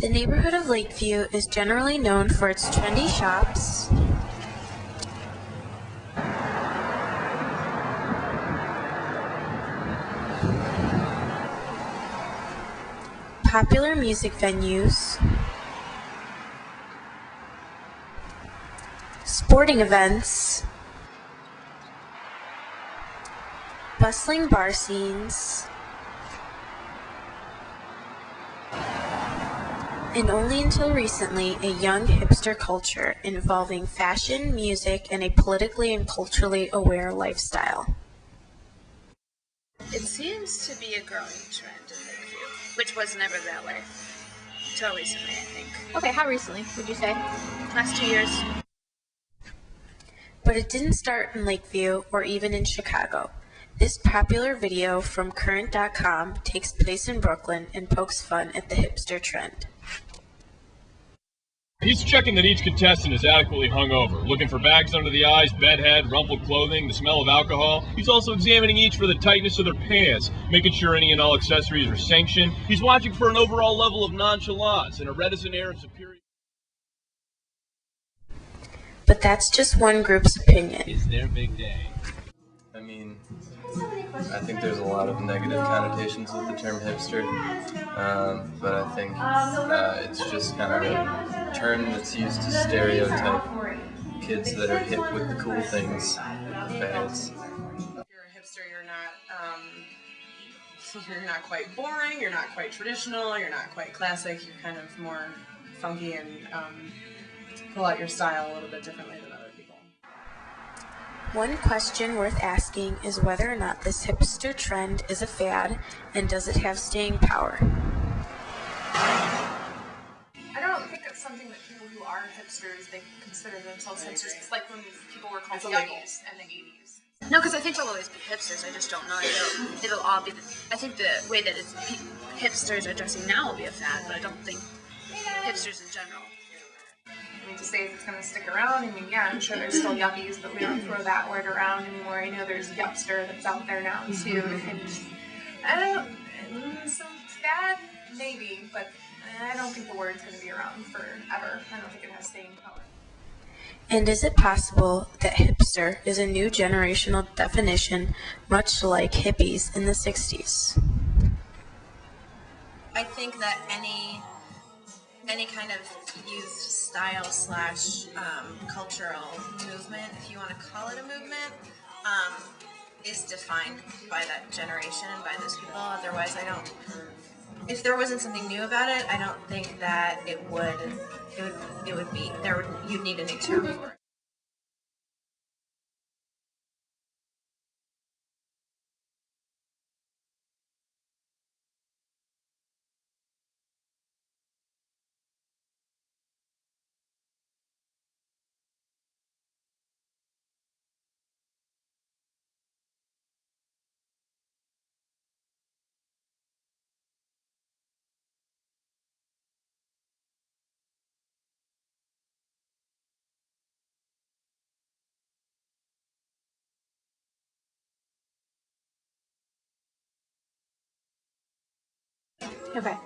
The neighborhood of Lakeview is generally known for its trendy shops, popular music venues, sporting events, bustling bar scenes, and only until recently, a young hipster culture involving fashion, music, and a politically and culturally aware lifestyle. It seems to be a growing trend in Lakeview, which was never that way until recently, I think. Okay, how recently would you say? Last 2 years. But it didn't start in Lakeview or even in Chicago. This popular video from Current.com takes place in Brooklyn and pokes fun at the hipster trend. He's checking that each contestant is adequately hungover, looking for bags under the eyes, bedhead, rumpled clothing, the smell of alcohol. He's also examining each for the tightness of their pants, making sure any and all accessories are sanctioned. He's watching for an overall level of nonchalance and a reticent air of superiority. But that's just one group's opinion. It's their big day. I mean, I think there's a lot of negative connotations with the term hipster, but I think it's just kind of a term that's used to stereotype kids that are hip with the cool things, fads. If you're a hipster, you're not quite boring, you're not quite traditional, you're not quite classic, you're kind of more funky and pull out your style a little bit differently than other people. One question worth asking is whether or not this hipster trend is a fad, and does it have staying power? I don't think it's something that people who are hipsters, they consider themselves hipsters. It's like when people were called yuppies in the 80s. No, because I think there'll always be hipsters. I just don't know. It'll all be. I think the way that hipsters are dressing now will be a fad, but I don't think hipsters in general. I mean, to say if it's going to stick around, I mean, yeah, I'm sure there's still yuppies, but we don't throw that word around anymore. I know there's Hipster that's out there now, too. And some fad, maybe, but I don't think the word's going to be around forever. I don't think it has staying power. And is it possible that hipster is a new generational definition, much like hippies in the 60s? I think that any kind of youth style / cultural movement, if you want to call it a movement, is defined by that generation and by those people. Otherwise, if there wasn't something new about it, I don't think that you'd need a new term for it. Okay.